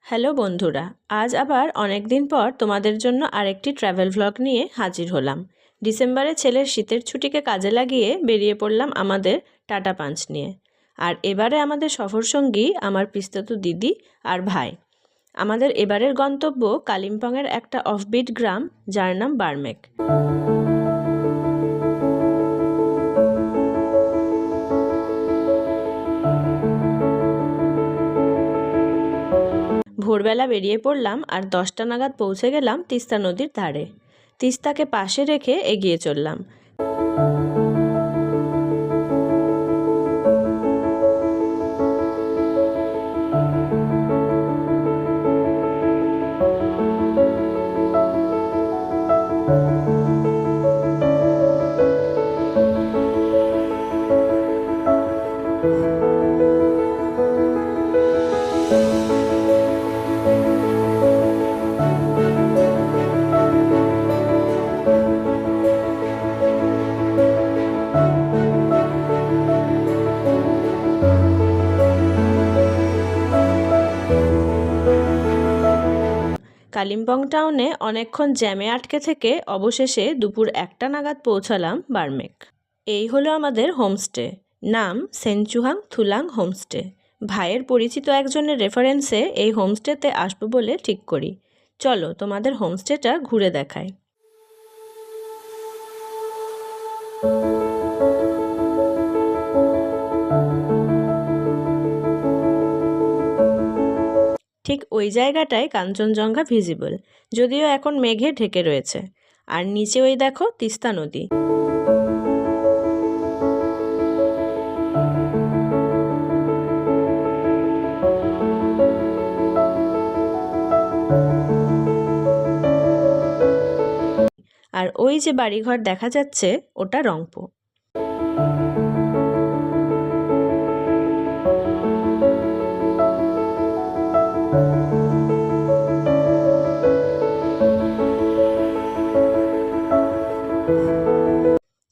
Hello বন্ধুরা, আজ আবার অনেক দিন পর তোমাদের জন্য আরেকটি ট্র্যাভেল ভ্লগ নিয়ে হাজির হলাম। ডিসেম্বরে ছেলের শীতের ছুটিকে কাজে লাগিয়ে বেরিয়ে পড়লাম আমাদের টাটা পাঞ্চ নিয়ে। আর এবারে আমাদের সফরসঙ্গী আমার পিস্তাতু দিদি আর ভাই। আমাদের এবারের গন্তব্য কালিম্পংয়ের একটা অফবিট গ্রাম, যার নাম বার্মেক। ভোরবেলা বেরিয়ে পড়লাম আর 10টা নাগাদ পৌঁছে গেলাম তিস্তা নদীর ধারে। তিস্তাকে পাশে রেখে এগিয়ে চললাম। কালিম্পং টাউনে অনেকক্ষণ জ্যামে আটকে থেকে অবশেষে দুপুর 1টা নাগাদ পৌঁছালাম বার্মেক। এই হলো আমাদের হোমস্টে, নাম সেনচুহাং থুলাং হোমস্টে। ভাইয়ের পরিচিত একজনের রেফারেন্সে এই হোমস্টেতে আসবো বলে ঠিক করি। চলো তোমাদের হোমস্টেটা ঘুরে দেখাই। ঠিক ওই জায়গাটায় কাঞ্চনজঙ্ঘা ভিজিবল, যদিও এখন মেঘে ঢেকে রয়েছে। আর নিচে ওই দেখো তিস্তা নদী। আর ওই যে বাড়িঘর দেখা যাচ্ছে, ওটা রংপো।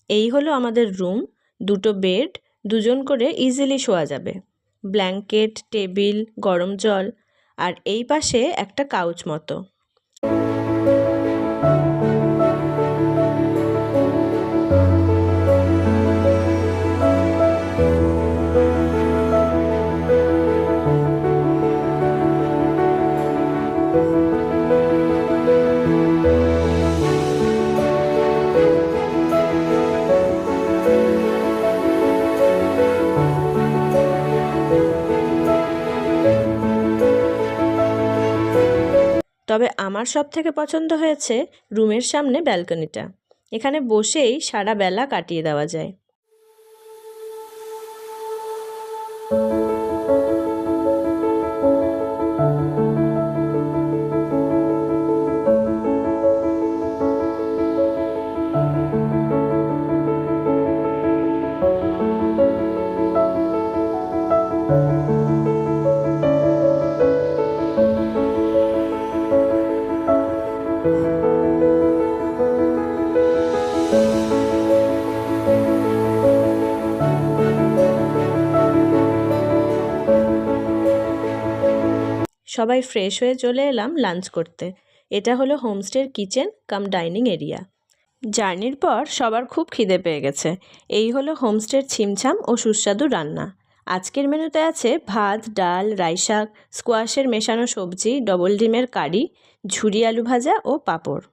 এই হলো আমাদের রুম, দুটো বেড, দুজন করে ইজিলি শোয়া যাবে। ব্ল্যাঙ্কেট, টেবিল, গরম জল, আর এই পাশে একটা কাউচ মতো। তবে আমার সব থেকে পছন্দ হয়েছে রুমের সামনে ব্যালকনিটা। এখানে বসেই সারা বেলা কাটিয়ে দেওয়া যায়। সবাই ফ্রেশ হয়ে চলে এলাম লাঞ্চ করতে। এটা হলো হোমস্টের কিচেন কাম ডাইনিং এরিয়া। জার্নির পর সবার খুব খিদে পেয়ে গেছে। এই হলো হোমস্টের ছিমছাম ও সুস্বাদু রান্না। আজকের মেনুতে আছে ভাত, ডাল, রাই শাক, স্কোয়াশের মেশানো সবজি, ডবল ডিমের কারি, ঝুরি আলু ভাজা ও পাঁপড়।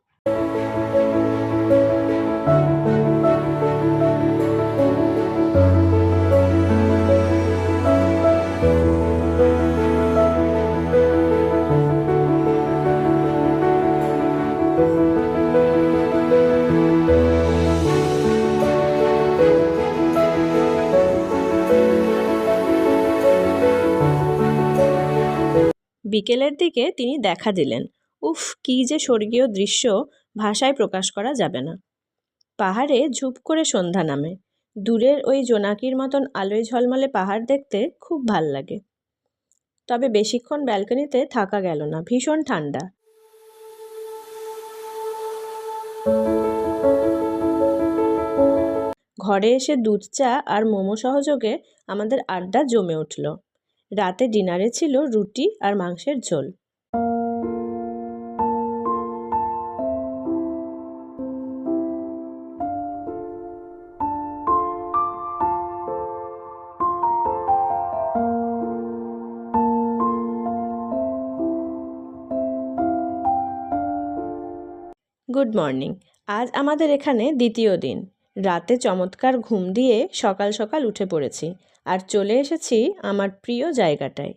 বিকেলের দিকে তিনি দেখা দিলেন। উফ, কী যে স্বর্গীয় দৃশ্য, ভাষায় প্রকাশ করা যাবে না। পাহাড়ে ঝুপ করে সন্ধ্যা নামে। দূরের ওই জোনাকির মতন আলোয় ঝলমলে পাহাড় দেখতে খুব ভাল লাগে। তবে বেশিক্ষণ ব্যালকনিতে থাকা গেল না, ভীষণ ঠান্ডা। ঘরে এসে দুধ চা আর মোমো সহযোগে আমাদের আড্ডা জমে উঠল। রাতে ডিনারে ছিল রুটি আর মাংসের ঝোল। Good morning. আজ আমাদের এখানে দ্বিতীয় দিন। রাতে চমৎকার ঘুম দিয়ে সকাল সকাল উঠে পড়েছি আর চলে এসেছি আমার প্রিয় জায়গাটায়।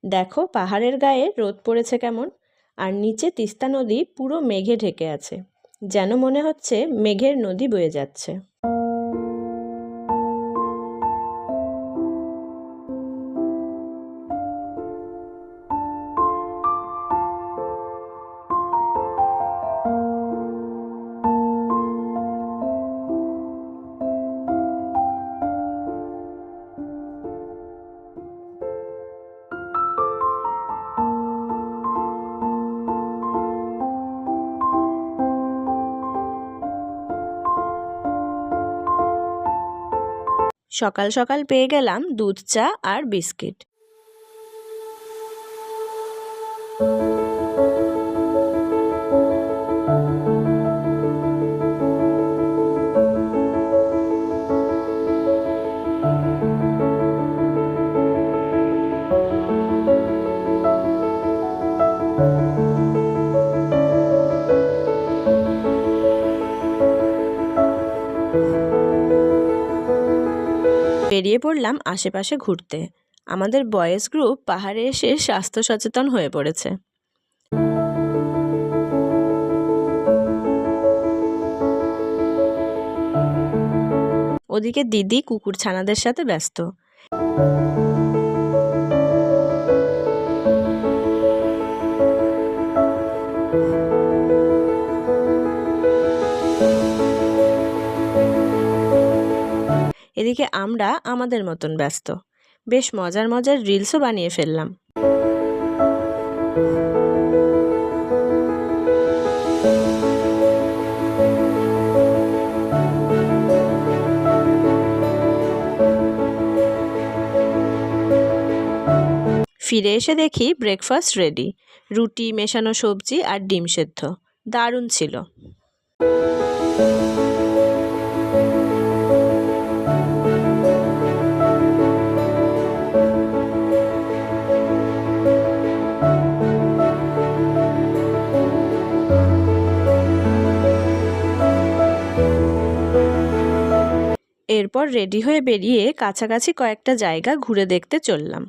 দেখো পাহাড়ের গায়ে রোদ পড়েছে কেমন, আর নিচে তিস্তা নদী পুরো মেঘে ঢেকে আছে, যেন মনে হচ্ছে মেঘের নদী বয়ে যাচ্ছে। সকাল সকাল পেয়ে গেলাম দুধ চা আর বিস্কিট। বেরিয়ে পড়লাম আশেপাশে ঘুরতে। আমাদের বয়েজ গ্রুপ পাহাড়ে এসে স্বাস্থ্য সচেতন হয়ে পড়েছে। ওদিকে দিদি কুকুর ছানাদের সাথে ব্যস্ত। এদিকে আমরা আমাদের মতন ব্যস্ত। বেশ মজার মজার রিলসও বানিয়ে ফেললাম। ফিরে এসে দেখি ব্রেকফাস্ট রেডি। রুটি, মেশানো সবজি আর ডিম সেদ্ধ। দারুণ ছিল। এরপর রেডি হয়ে বেরিয়ে কাছাকাছি কয়েকটা জায়গা ঘুরে দেখতে চললাম।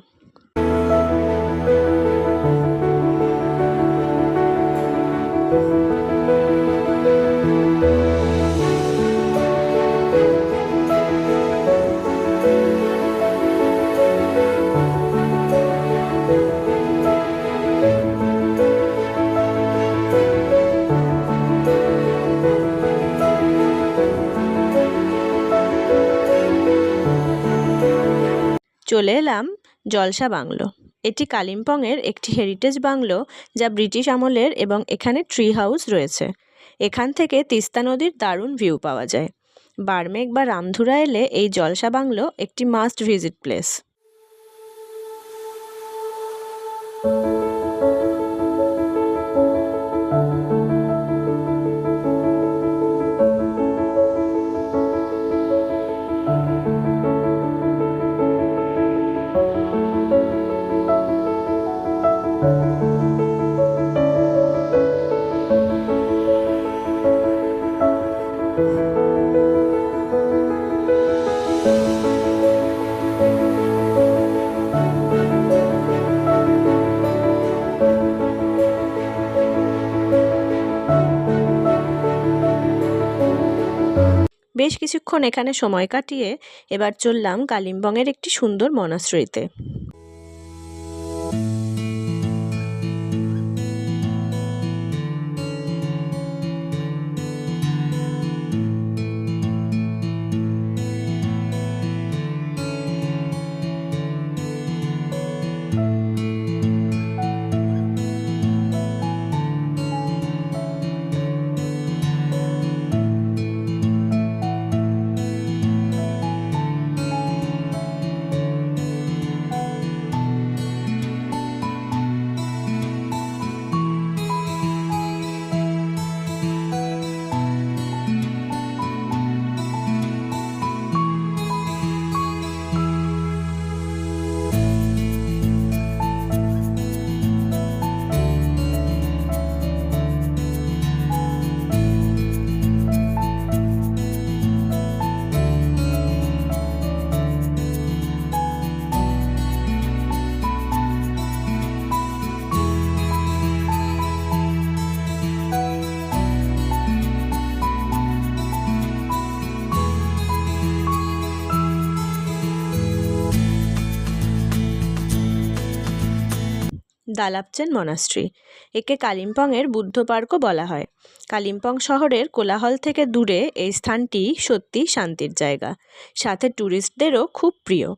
চলে এলাম জলসা বাংলো। এটি কালিম্পংয়ের একটি হেরিটেজ বাংলো, যা ব্রিটিশ আমলের, এবং এখানে ট্রি হাউস রয়েছে। এখান থেকে তিস্তা নদীর দারুণ ভিউ পাওয়া যায়। বার্মেক বা রামধুরা এলে এই জলসা বাংলো একটি মাস্ট ভিজিট প্লেস। বেশ কিছুক্ষণ এখানে সময় কাটিয়ে এবার চললাম কালিম্পংয়ের একটি সুন্দর মনাস্ট্রিতে। দালাপচেন মনাস্ট্রি। একে কালিম্পংয়ের বুদ্ধ পার্কও বলা হয়। কালিম্পং শহরের কোলাহল থেকে দূরে এই স্থানটি সত্যি শান্তির জায়গা, সাথে ট্যুরিস্টদেরও খুব প্রিয়।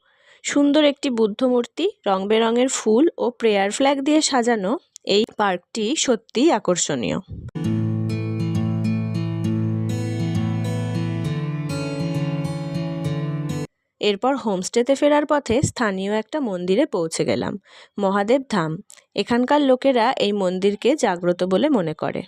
সুন্দর একটি বুদ্ধ মূর্তি, রং বেরঙের ফুল ও প্রেয়ার ফ্ল্যাগ দিয়ে সাজানো এই পার্কটি সত্যিই আকর্ষণীয়। এরপর হোমস্টেতে ফেরার পথে স্থানীয় একটা মন্দিরে পৌঁছে গেলাম, মহাদেব ধাম। এখানকার লোকেরা এই মন্দিরকে জাগ্রত বলে মনে করে।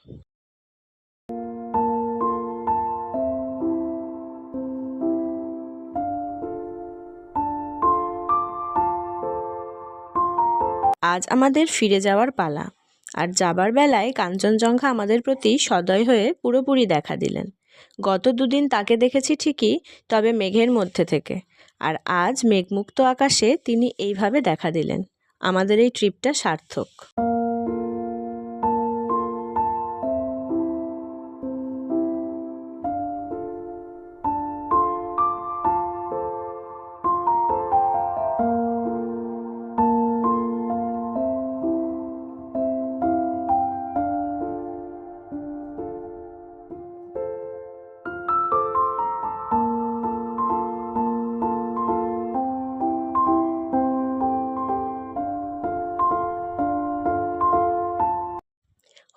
আজ আমাদের ফিরে যাওয়ার পালা, আর যাবার বেলায় কাঞ্চনজঙ্ঘা আমাদের প্রতি সদয় হয়ে পুরোপুরি দেখা দিলেন। গত দুদিন তাকে দেখেছি ঠিকই, তবে মেঘের মধ্যে থেকে, আর আজ মেঘমুক্ত আকাশে তিনি এইভাবে দেখা দিলেন। আমাদের এই ট্রিপটা সার্থক।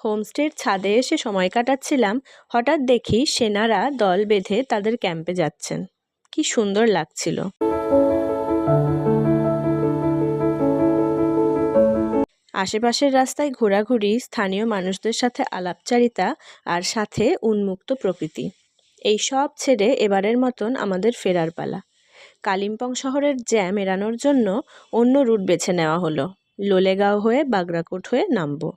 হোমস্টের ছাদে এসে সময় কাটাচ্ছিলাম, হঠাৎ দেখি সেনারা দল বেঁধে তাদের ক্যাম্পে যাচ্ছেন। কি সুন্দর লাগছিল। আশেপাশের রাস্তায় ঘোরাঘুরি, স্থানীয় মানুষদের সাথে আলাপচারিতা, আর সাথে উন্মুক্ত প্রকৃতি, এই সব ছেড়ে এবারের মতন আমাদের ফেরার পালা। কালিম্পং শহরের জ্যাম এড়ানোর জন্য অন্য রুট বেছে নেওয়া হলো। লোলেগাঁও হয়ে বাগরাকোট হয়ে নামবো।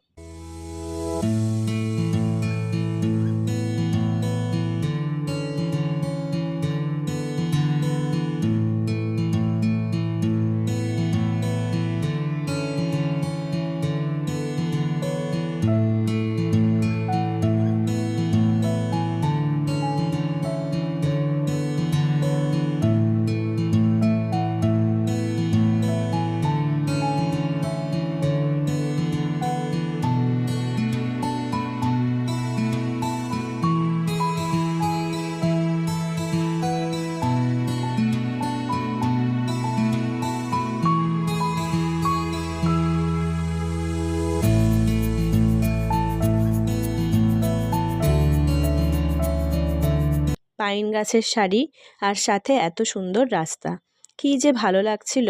পাইন গাছের সারি, আর সাথে এত সুন্দর রাস্তা, কি যে ভালো লাগছিল।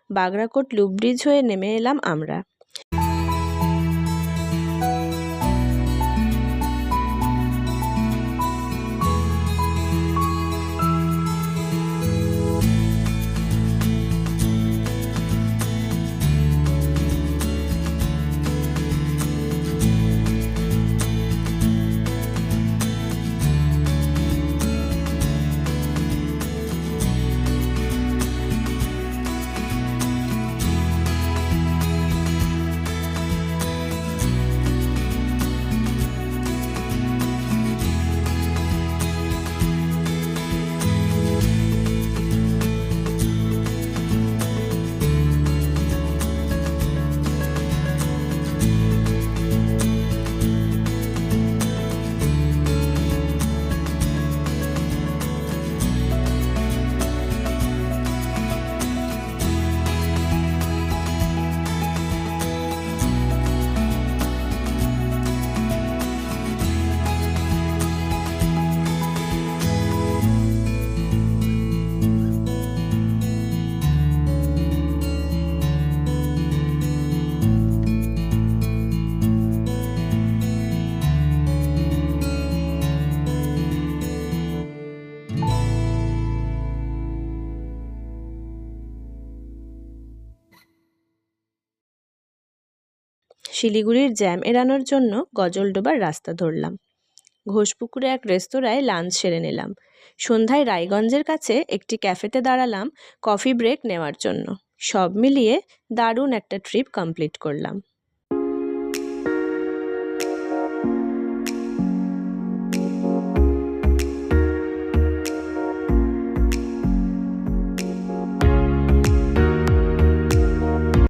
বাগরাকোট লুপ ব্রিজ হয়ে নেমে এলাম আমরা। শিলিগুড়ির জ্যাম এড়ানোর জন্য গজলডোবার রাস্তা ধরলাম। ঘোষপুকুরে এক রেস্তোরাঁয় লাঞ্চ সেরে নিলাম। সন্ধ্যায় রায়গঞ্জের কাছে একটি ক্যাফেতে দাঁড়ালাম কফি ব্রেক নেওয়ার জন্য। সব মিলিয়ে দারুণ একটা ট্রিপ কমপ্লিট করলাম।